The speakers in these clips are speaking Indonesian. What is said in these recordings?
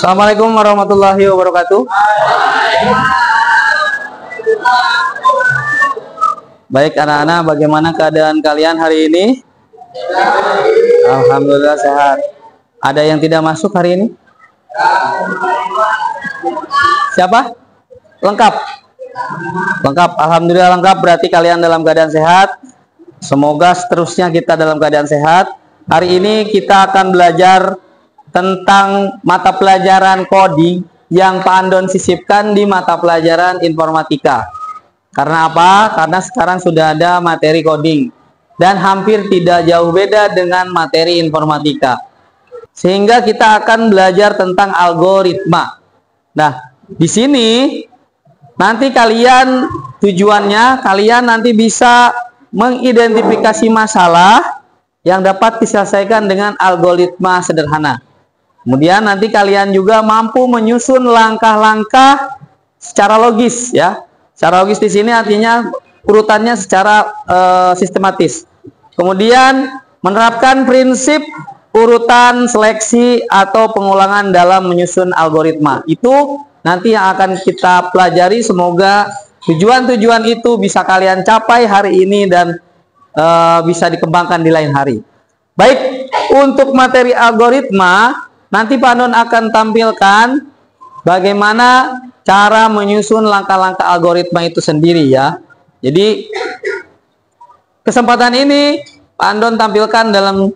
Assalamualaikum warahmatullahi wabarakatuh. Baik anak-anak, bagaimana keadaan kalian hari ini? Alhamdulillah sehat. Ada yang tidak masuk hari ini? Siapa? Lengkap? Lengkap, alhamdulillah lengkap. Berarti kalian dalam keadaan sehat. Semoga seterusnya kita dalam keadaan sehat. Hari ini kita akan belajar tentang mata pelajaran coding yang Pak Andon sisipkan di mata pelajaran informatika. Karena apa? Karena sekarang sudah ada materi coding dan hampir tidak jauh beda dengan materi informatika. Sehingga kita akan belajar tentang algoritma. Nah, di sini nanti kalian tujuannya kalian nanti bisa mengidentifikasi masalah yang dapat diselesaikan dengan algoritma sederhana. Kemudian nanti kalian juga mampu menyusun langkah-langkah secara logis ya. Secara logis di sini artinya urutannya secara sistematis. Kemudian menerapkan prinsip urutan seleksi atau pengulangan dalam menyusun algoritma. Itu nanti yang akan kita pelajari. Semoga tujuan-tujuan itu bisa kalian capai hari ini dan bisa dikembangkan di lain hari. Baik, untuk materi algoritma nanti Pak Andon akan tampilkan bagaimana cara menyusun langkah-langkah algoritma itu sendiri ya. Jadi kesempatan ini Pak Andon tampilkan dalam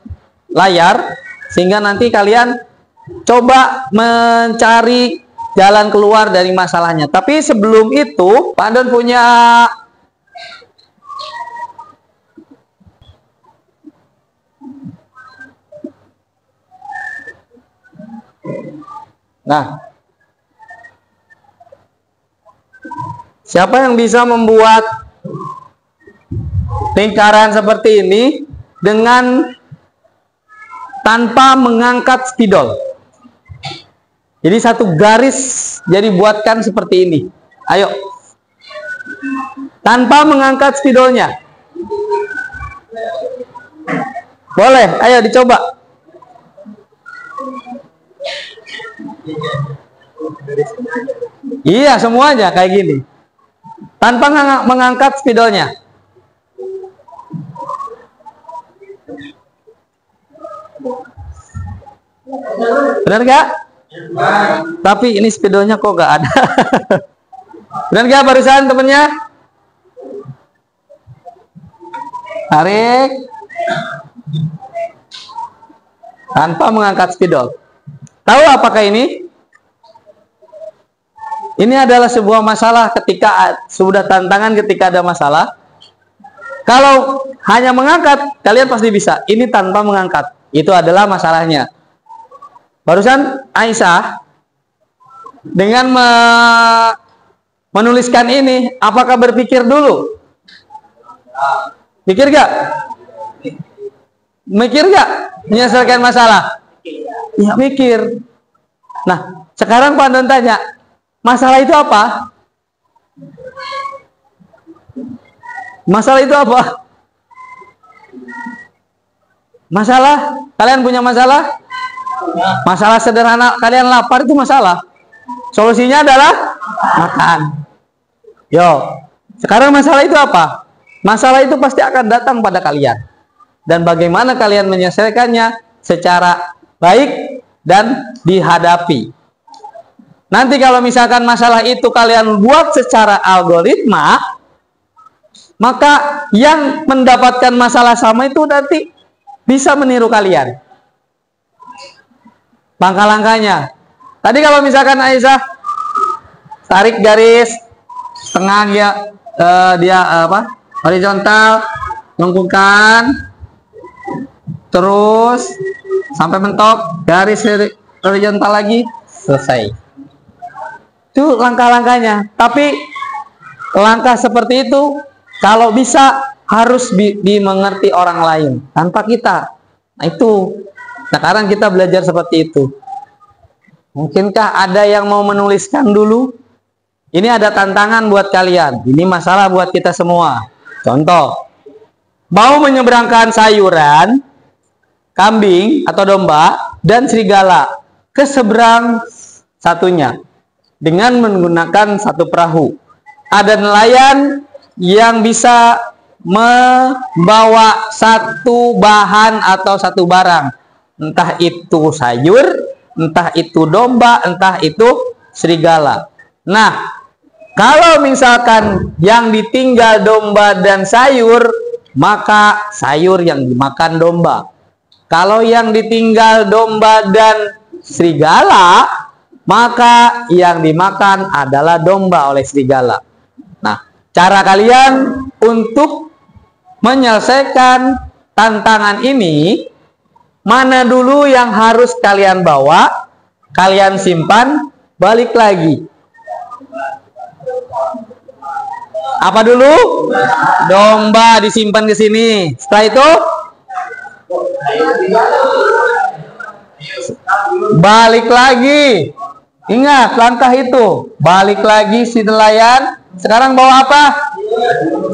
layar sehingga nanti kalian coba mencari jalan keluar dari masalahnya. Tapi sebelum itu Pak Andon punya siapa yang bisa membuat lingkaran seperti ini dengan tanpa mengangkat spidol? Jadi satu garis jadi buatkan seperti ini. Ayo. Tanpa mengangkat spidolnya. Boleh, ayo dicoba. Iya, semuanya kayak gini. Tanpa mengangkat spidolnya. Benar gak? Tapi ini spidolnya kok gak ada. Benar gak barusan temennya? Tarik. Tanpa mengangkat spidol. Tahu apakah ini? Ini adalah sebuah masalah ketika sudah tantangan ketika ada masalah. Kalau hanya mengangkat, kalian pasti bisa. Ini tanpa mengangkat. Itu adalah masalahnya. Barusan Aisyah dengan menuliskan ini, apakah berpikir dulu? Pikir gak? Mikir gak menyelesaikan masalah? Ya mikir. Nah, sekarang Pak Andon tanya, masalah itu apa? Masalah itu apa? Masalah? Kalian punya masalah? Masalah sederhana, kalian lapar itu masalah. Solusinya adalah makan. Yo, sekarang masalah itu apa? Masalah itu pasti akan datang pada kalian. Dan bagaimana kalian menyelesaikannya secara baik dan dihadapi. Nanti kalau misalkan masalah itu kalian buat secara algoritma, maka yang mendapatkan masalah sama itu nanti bisa meniru kalian. Langkah-langkahnya. Tadi kalau misalkan Aisyah tarik garis setengah dia horizontal, lengkungkan, terus sampai mentok, garis horizontal lagi, selesai. Itu langkah-langkahnya. Tapi langkah seperti itu kalau bisa harus dimengerti orang lain tanpa kita. Nah itu sekarang kita belajar seperti itu. Mungkinkah ada yang mau menuliskan dulu? Ini ada tantangan buat kalian. Ini masalah buat kita semua. Contoh, mau menyeberangkan sayuran, kambing atau domba dan serigala ke seberang satunya dengan menggunakan satu perahu. Ada nelayan yang bisa membawa satu bahan atau satu barang, entah itu sayur, entah itu domba, entah itu serigala. Nah, kalau misalkan yang ditinggal domba dan sayur, maka sayur yang dimakan domba. Kalau yang ditinggal domba dan serigala, maka yang dimakan adalah domba oleh serigala. Nah, cara kalian untuk menyelesaikan tantangan ini, mana dulu yang harus kalian bawa, kalian simpan, balik lagi. Apa dulu? Domba disimpan ke sini. Setelah itu balik lagi. Ingat langkah itu. Balik lagi si nelayan. Sekarang bawa apa?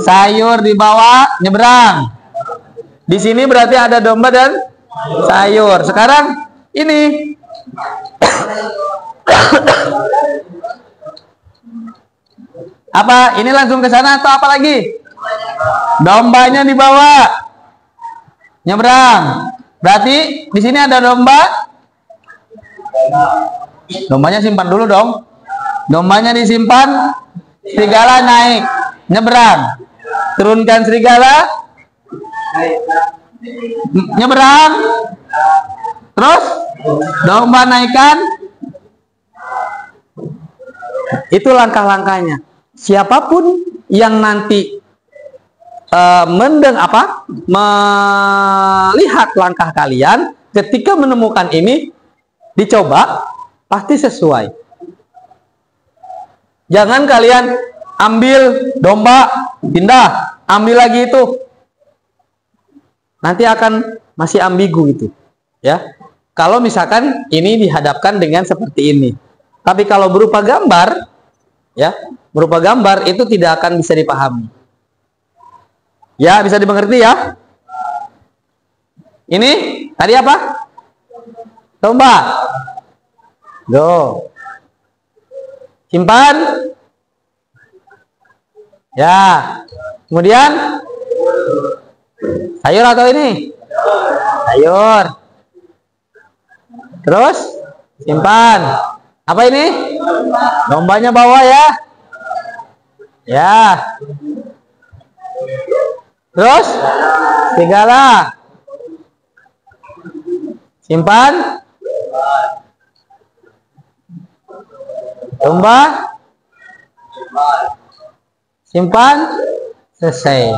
Sayur dibawa, nyebrang. Di sini berarti ada domba dan sayur. Sekarang ini. Apa? Ini langsung ke sana atau apa lagi? Dombanya dibawa. Nyebrang. Berarti di sini ada domba. Dombanya simpan dulu dong. Dombanya disimpan, serigala naik, nyebrang. Turunkan serigala, nyebrang. Terus domba naikkan. Itu langkah-langkahnya. Siapapun yang nanti melihat langkah kalian, ketika menemukan ini, dicoba, pasti sesuai. Jangan kalian ambil domba, pindah, ambil lagi itu. Nanti akan masih ambigu gitu. Ya. Kalau misalkan ini dihadapkan dengan seperti ini. Tapi kalau berupa gambar, ya, berupa gambar itu tidak akan bisa dipahami. Ya, bisa dimengerti ya. Ini tadi apa? Domba. Go. Simpan. Ya. Kemudian sayur atau ini? Sayur. Terus simpan. Apa ini? Dombanya bawa ya. Ya. Terus serigala. Simpan. Domba. Simpan. Selesai.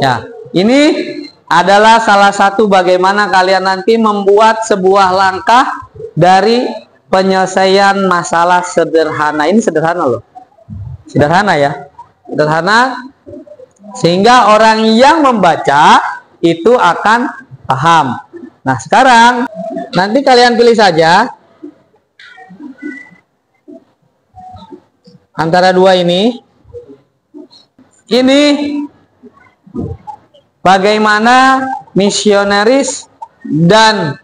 Ya, ini adalah salah satu bagaimana kalian nanti membuat sebuah langkah dari penyelesaian masalah sederhana. Ini sederhana loh. Sederhana ya. Sederhana sehingga orang yang membaca itu akan paham. Nah, sekarang nanti kalian pilih saja antara dua ini. Ini bagaimana misionaris dan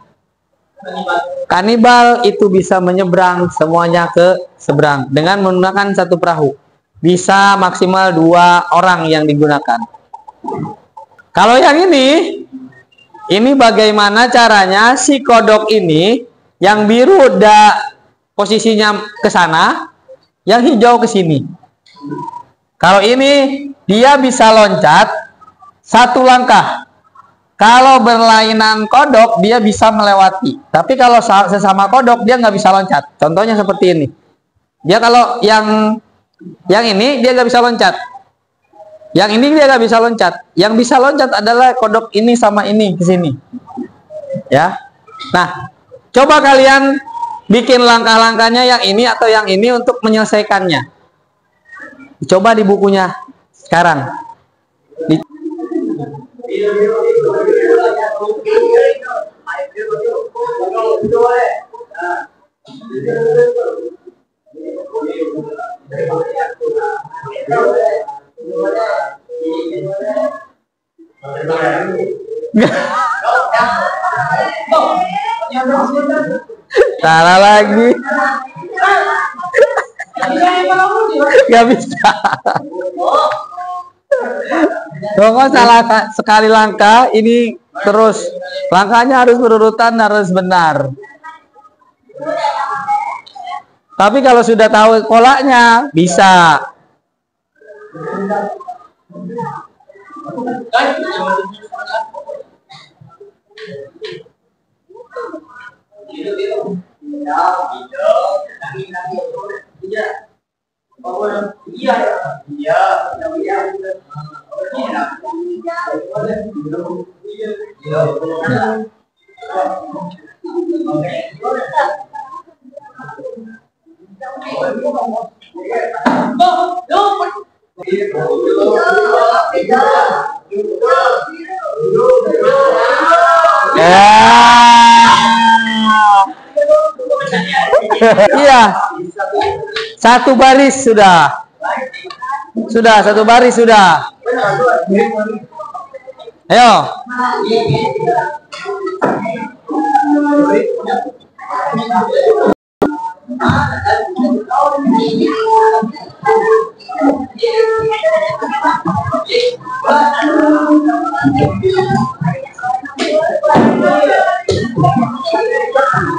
kanibal itu bisa menyeberang semuanya ke seberang dengan menggunakan satu perahu. Bisa maksimal 2 orang yang digunakan. Kalau yang ini bagaimana caranya si kodok ini yang biru posisinya ke sana, yang hijau ke sini. Kalau ini dia bisa loncat 1 langkah. Kalau berlainan kodok dia bisa melewati. Tapi kalau sesama kodok dia nggak bisa loncat. Contohnya seperti ini. Dia kalau yang ini dia nggak bisa loncat. Yang ini dia nggak bisa loncat. Yang bisa loncat adalah kodok ini sama ini ke sini. Ya. Nah, coba kalian bikin langkah-langkahnya yang ini atau yang ini untuk menyelesaikannya. Coba di bukunya sekarang. Salah lagi. Gak bisa. Pokoknya salah sekali langkah, ini terus langkahnya harus berurutan, harus benar. Tapi kalau sudah tahu polanya, bisa. Iya, satu baris sudah. Sudah, satu baris sudah. Ayo.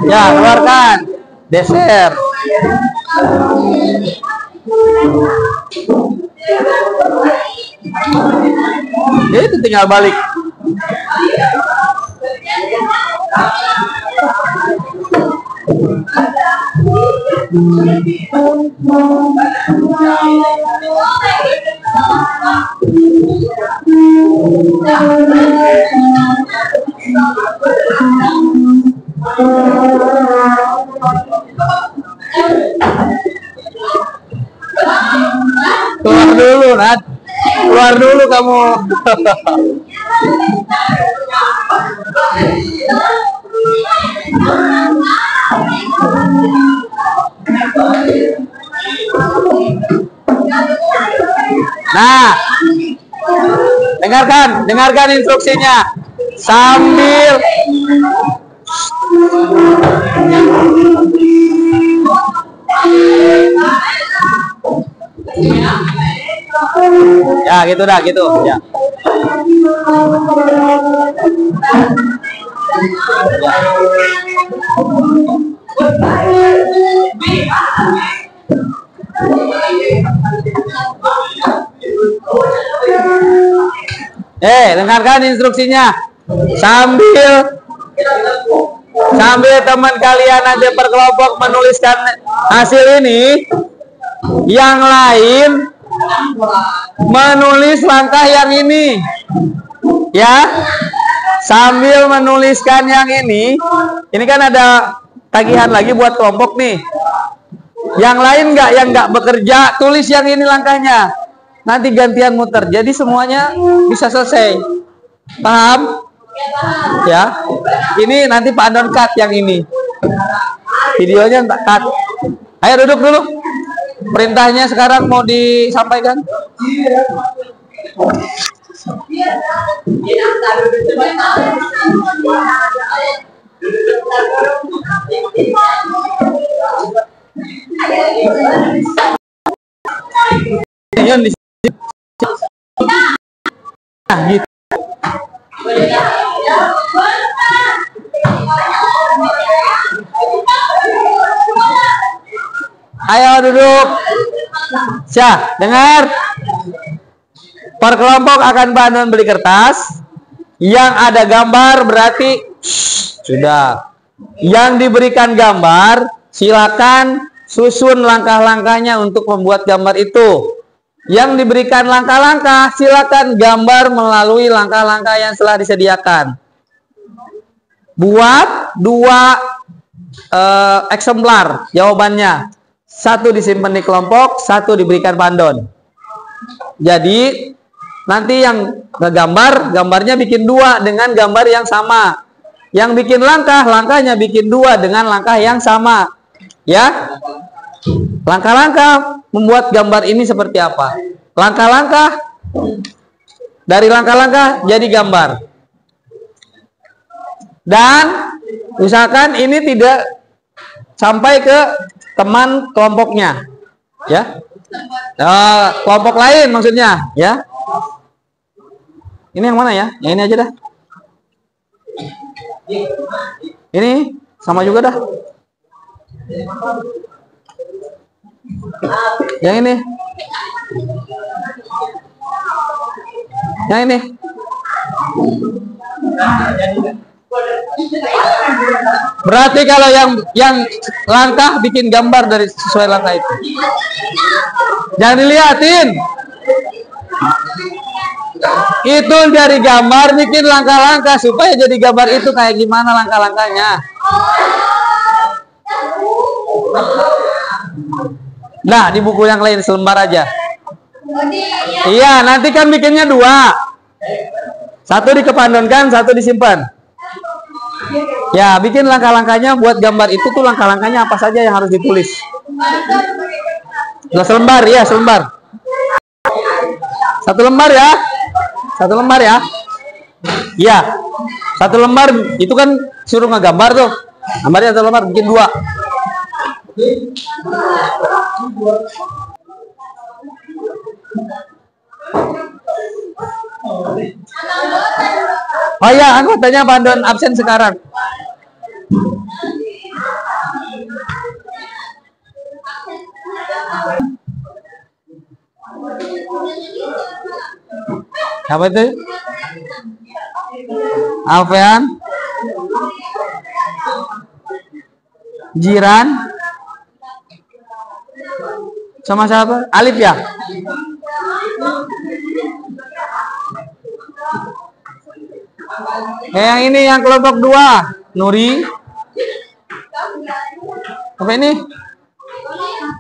Ya, keluarkan. Deser. Ya, itu tinggal balik. Keluar dulu, Nat. Keluar dulu kamu. Nah, dengarkan instruksinya. Sambil ya gitu dah, gitu ya. Dengarkan instruksinya. Sambil teman kalian nanti per kelompok menuliskan hasil ini, yang lain menulis langkah yang ini, ya. Sambil menuliskan yang ini kan ada tagihan lagi buat kelompok nih. Yang lain yang nggak bekerja, tulis yang ini langkahnya. Nanti gantian muter, jadi semuanya bisa selesai. Paham? Ya. Ini nanti Pak Andon cut yang ini. Videonya tak cut. Ayo duduk dulu. Perintahnya sekarang mau disampaikan. Nah, gitu. Ayo duduk. Syah, dengar. Per kelompok akan Bandung beli kertas. Yang ada gambar berarti sudah. Yang diberikan gambar, silakan susun langkah-langkahnya untuk membuat gambar itu. Yang diberikan langkah-langkah, silakan gambar melalui langkah-langkah yang telah disediakan. Buat 2 eksemplar jawabannya. 1 disimpan di kelompok, 1 diberikan Pandon. Jadi nanti yang ngegambar, gambarnya bikin 2 dengan gambar yang sama. Yang bikin langkahnya bikin 2 dengan langkah yang sama. Ya. Langkah-langkah membuat gambar ini seperti apa? Langkah-langkah, dari langkah-langkah jadi gambar. Dan usahakan ini tidak sampai ke teman kelompoknya, ya. Kelompok lain maksudnya, ya. Ini yang mana ya? Yang ini aja dah. Ini sama juga dah. Yang ini. Yang ini. Berarti kalau yang langkah bikin gambar dari sesuai langkah itu. Jangan dilihatin. Itu dari gambar bikin langkah-langkah supaya jadi gambar itu kayak gimana langkah-langkahnya. Nah, di buku yang lain selembar aja. Iya, nanti kan bikinnya 2. Satu dikepandonkan, satu disimpan. Ya, bikin langkah-langkahnya buat gambar itu tuh langkah-langkahnya apa saja yang harus ditulis. Nah, selembar ya, selembar. 1 lembar ya. 1 lembar ya. Iya. 1 lembar itu kan suruh ngegambar tuh. Gambarnya 1 lembar bikin 2. Oh ya, anggotanya Bandon absen sekarang. Apa itu? Alfian, Jiran, sama siapa? Alif ya? Yang ini yang kelompok 2, Nuri. Apa ini?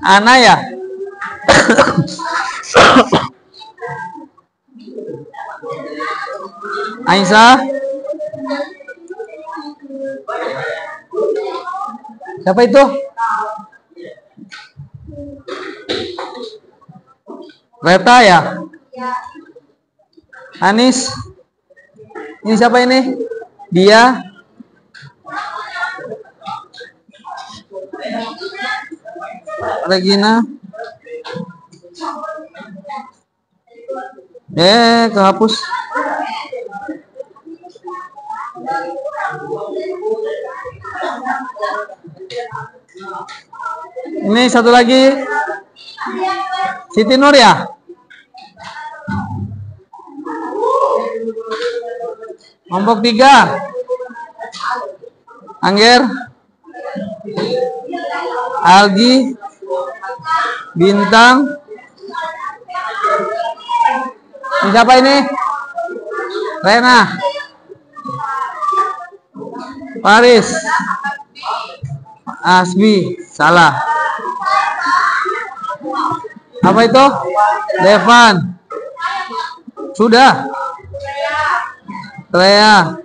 Ana ya? Aisyah. Siapa itu? Reta ya? Anis. Ini siapa ini? Dia. Regina. Kehapus. Ini satu lagi. Siti Nur ya? Kelompok 3. Angger. Algi. Bintang. Ini siapa ini? Rena. Paris. Asbi. Salah. Apa itu? Devan. Sudah. Lea.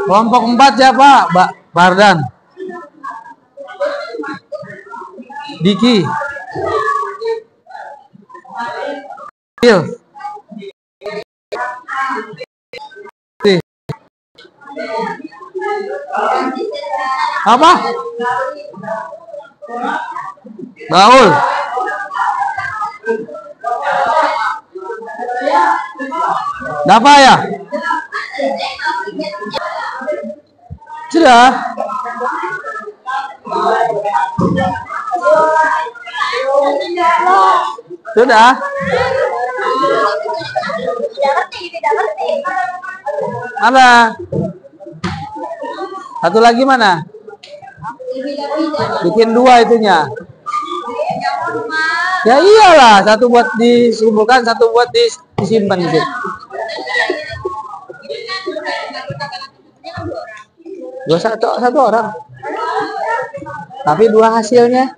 Kelompok 4 siapa? Bardan. Diki. Il. Apa? Baul. Apa ya? Sudah. Sudah. Mana? Satu lagi mana? Bikin 2 itunya. Ya iyalah, satu buat disumpulkan, satu buat disimpan gitu. Satu orang. Tapi 2 hasilnya.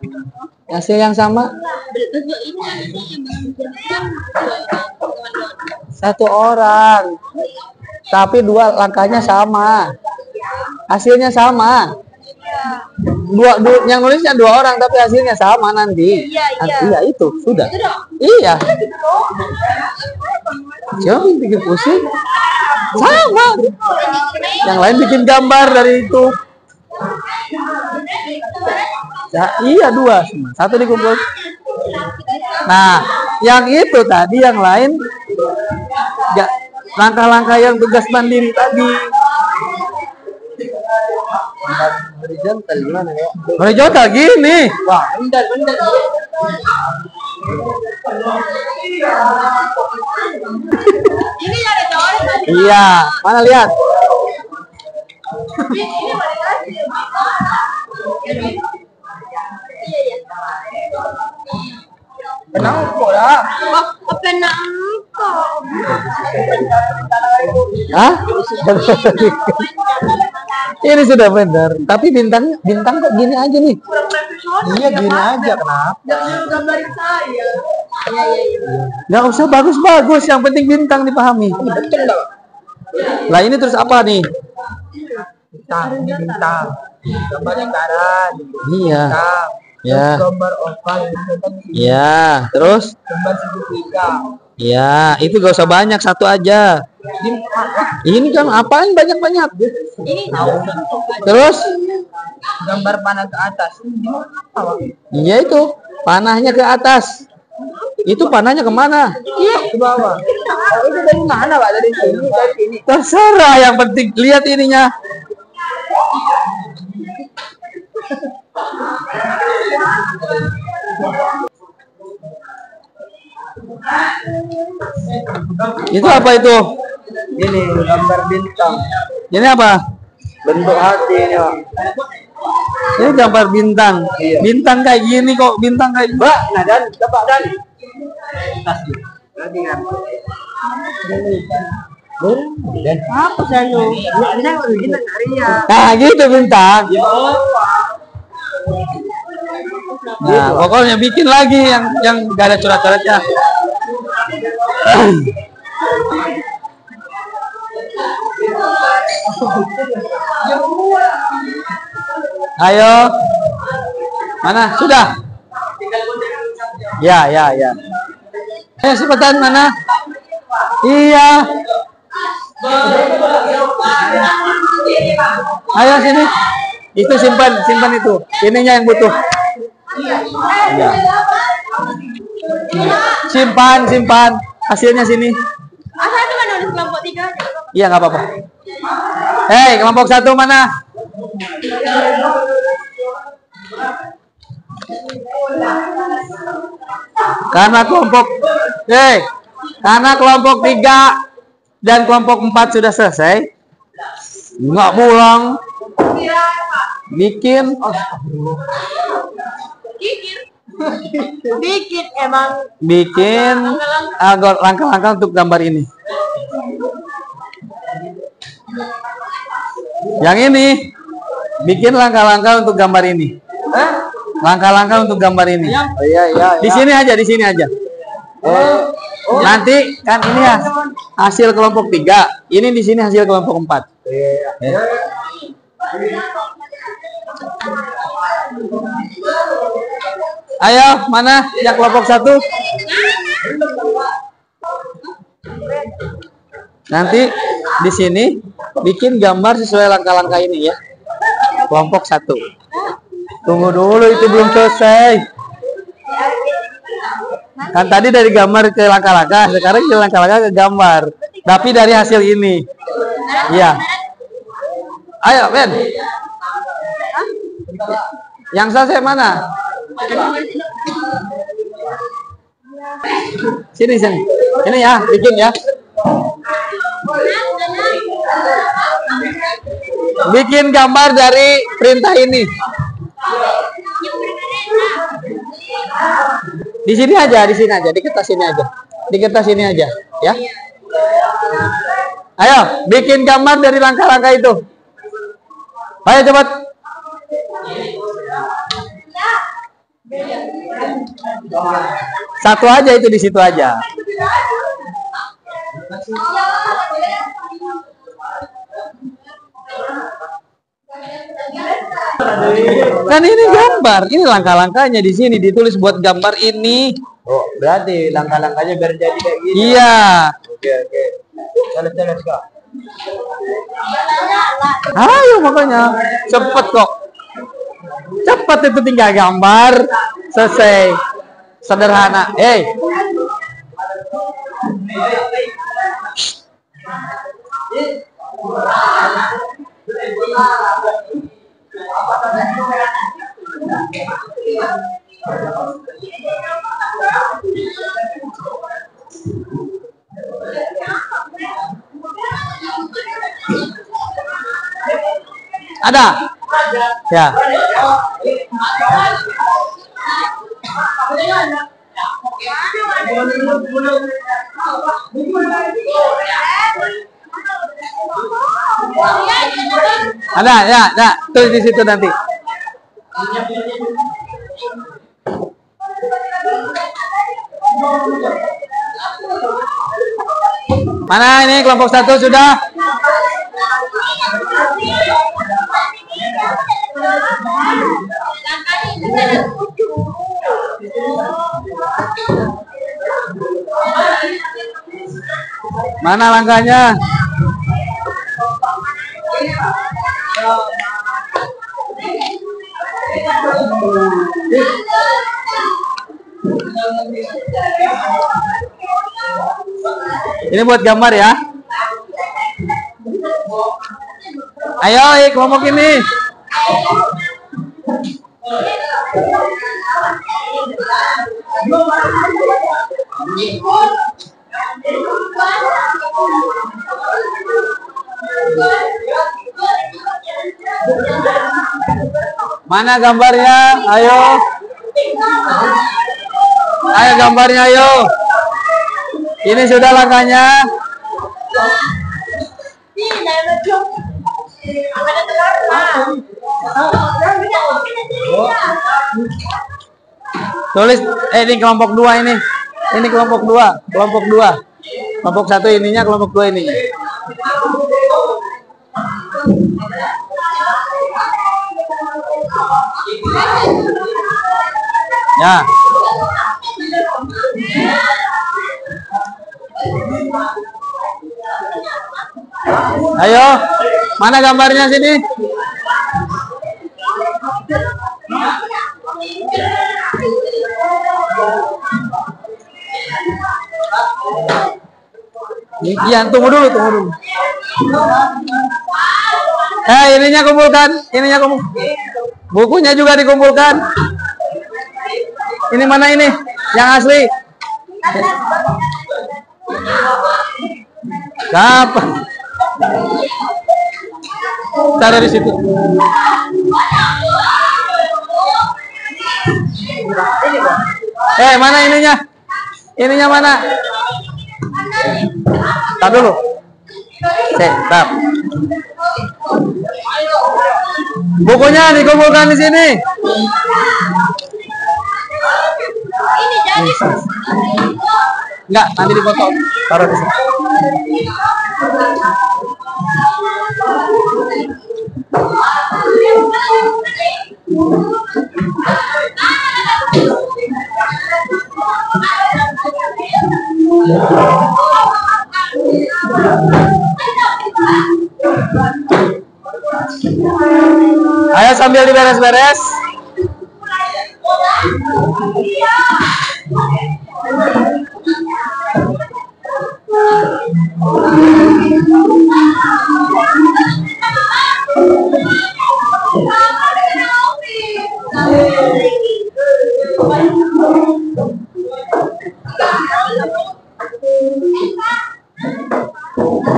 Hasil yang sama. 1 orang. Tapi 2 langkahnya sama. Hasilnya sama. Yang nulisnya 2 orang tapi hasilnya sama nanti. Iya itu sudah. Iya. Siapa yang bikin pusing? Sama. Yang lain bikin gambar dari itu. Ya, iya 2 semua. 1 dikumpul. Nah, yang itu tadi yang lain langkah-langkah yang tugas mandiri tadi. Horizontal gimana ya? Horizontal gini. Wah, bener. Ini ada cowok. Iya, mana lihat? Penangko lah. Penangko. Hah? Ini sudah benar. Tapi bintang kok gini aja nih. Iya gini aja, kenapa? Gambarin saya. Nggak usah bagus-bagus, yang penting bintang dipahami. Betul dong. Lah ini terus apa nih? Bintang. Gambar lingkaran. Iya. Ya. Gambar oval. Ya, terus? Gambar segitiga. Ya, itu gak usah banyak, 1 aja. Ini kan apaan banyak-banyak? Ini terus? Gambar panah ke atas. Iya itu, panahnya ke atas. Itu panahnya kemana? Iya, ke bawah. Itu dari mana, Pak? Dari sini, dari sini. Terserah, yang penting lihat ininya. Itu apa itu? Ini gambar bintang. Ini apa? Bentuk hati ini, Pak. Ini gambar bintang. Iya. Bintang kayak gini kok, bintang kayak Mbak. Nah, dan coba dan. Dan apa saya? Nah, gitu bintang. Nah, pokoknya bikin lagi yang gak ada coret-coretnya. Ayo. Mana? Sudah? Ya. Ayo cepetan mana? Iya. Ayo sini. Itu simpan itu. Ininya yang butuh. Ya. Simpan. Hasilnya sini. Asal itu kan nulis kelompok 3 aja. Iya, nggak apa-apa. Hei, kelompok 1 mana? Karena kelompok 3 dan kelompok 4 sudah selesai. Nggak pulang. Bikin langkah-langkah untuk gambar ini. Yang ini bikin langkah-langkah untuk gambar ini. Langkah-langkah untuk gambar ini. Oh, iya. Di sini aja. Nanti kan ini ya hasil kelompok 3. Ini di sini hasil kelompok 4. Ya. Ayo, mana yang kelompok 1? Nanti di sini bikin gambar sesuai langkah-langkah ini ya. Kelompok 1. Tunggu dulu, itu belum selesai. Kan tadi dari gambar ke langkah-langkah, sekarang ke langkah-langkah ke gambar. Tapi dari hasil ini. Iya. Ayo, Ben. Yang selesai mana? Sini. Ini ya, bikin ya. Bikin gambar dari perintah ini. Di sini aja, di kertas ini aja, ya. Ayo, bikin gambar dari langkah-langkah itu. Ayo cepat. Satu aja itu, di situ aja. Kan ini gambar, ini langkah-langkahnya di sini ditulis buat gambar ini. Oh, berarti langkah-langkahnya biar jadi kayak gini. Iya. Oke. Terus Kak. Ayo makanya cepet kok. Cepet itu tinggal gambar, selesai. Sederhana. Ada? Ya. Ada, ya, tulis di situ nanti. Mana ini kelompok 1 sudah? Mana langkahnya? Ini buat gambar ya. Ayo, kelompok ini. Mana gambarnya? Ayo. Ayo gambarnya, ayo. Ini sudah langkahnya. Tulis ini kelompok 2 ini. Ini kelompok 2, kelompok 2. Kelompok 1 ininya, kelompok 2 ini. Ya. Ayo, mana gambarnya sini? Iya, tunggu dulu. Ininya kumpulkan, bukunya juga dikumpulkan. Ini mana ini? Yang asli? Kapan? Taruh di situ. Mana ininya? Ininya mana? Tar dulu. Tar. Bukunya dikumpulkan di sini. Ini jadi. Enggak, nanti dipotong. Taruh di sini. Ayo sambil diberes-beres.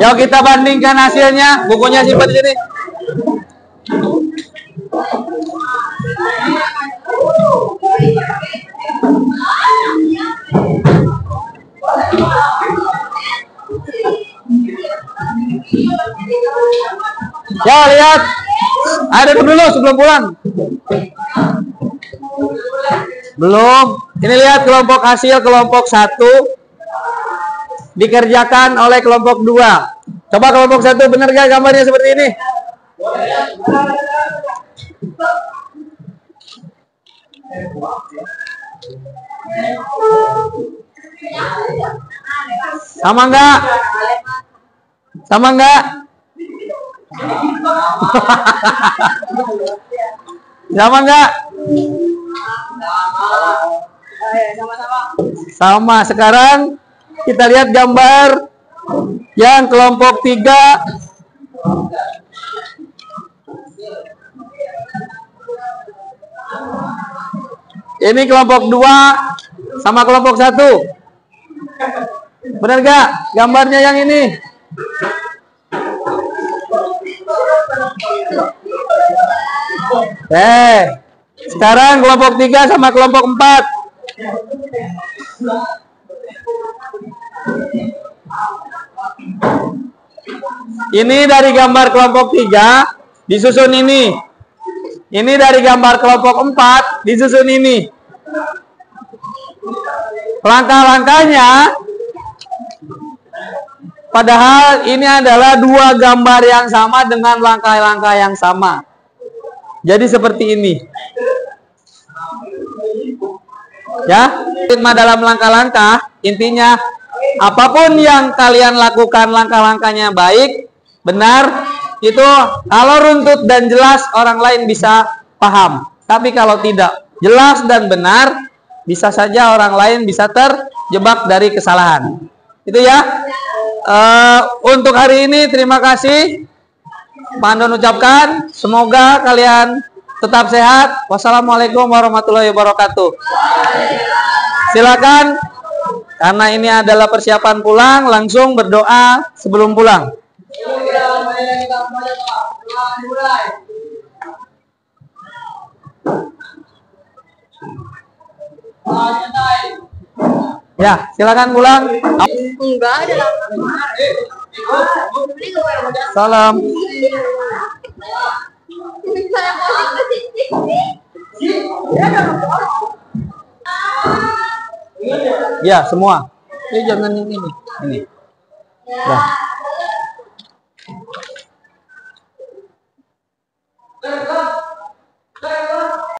Yuk kita bandingkan hasilnya. Bukunya simpan di sini. Ya lihat. Ada dulu sebelum pulang. Belum. Ini lihat kelompok hasil kelompok 1 dikerjakan oleh kelompok 2. Coba kelompok 1 benar gak gambarnya seperti ini? Sama enggak? Sama enggak? Sama enggak? Sama. Sekarang kita lihat gambar yang kelompok 3. Ini kelompok 2 sama kelompok 1. Benar gak gambarnya yang ini? Sekarang kelompok 3 sama kelompok 4. Ini dari gambar kelompok 3 disusun ini. Ini dari gambar kelompok 4 disusun ini. Langkah-langkahnya, padahal ini adalah dua gambar yang sama dengan langkah-langkah yang sama. Jadi seperti ini. Ya, dalam langkah-langkah, intinya apapun yang kalian lakukan langkah-langkahnya baik, benar, itu kalau runtut dan jelas orang lain bisa paham. Tapi kalau tidak jelas dan benar, bisa saja orang lain bisa terjebak dari kesalahan. Itu ya. Untuk hari ini terima kasih. Pak Andon ucapkan, semoga kalian tetap sehat. Wassalamualaikum warahmatullahi wabarakatuh. Silakan, karena ini adalah persiapan pulang, langsung berdoa sebelum pulang. Ya, silakan pulang. Enggak ada lama. Salam. Ya, semua. Ini jangan yang ini. Ini. Dah.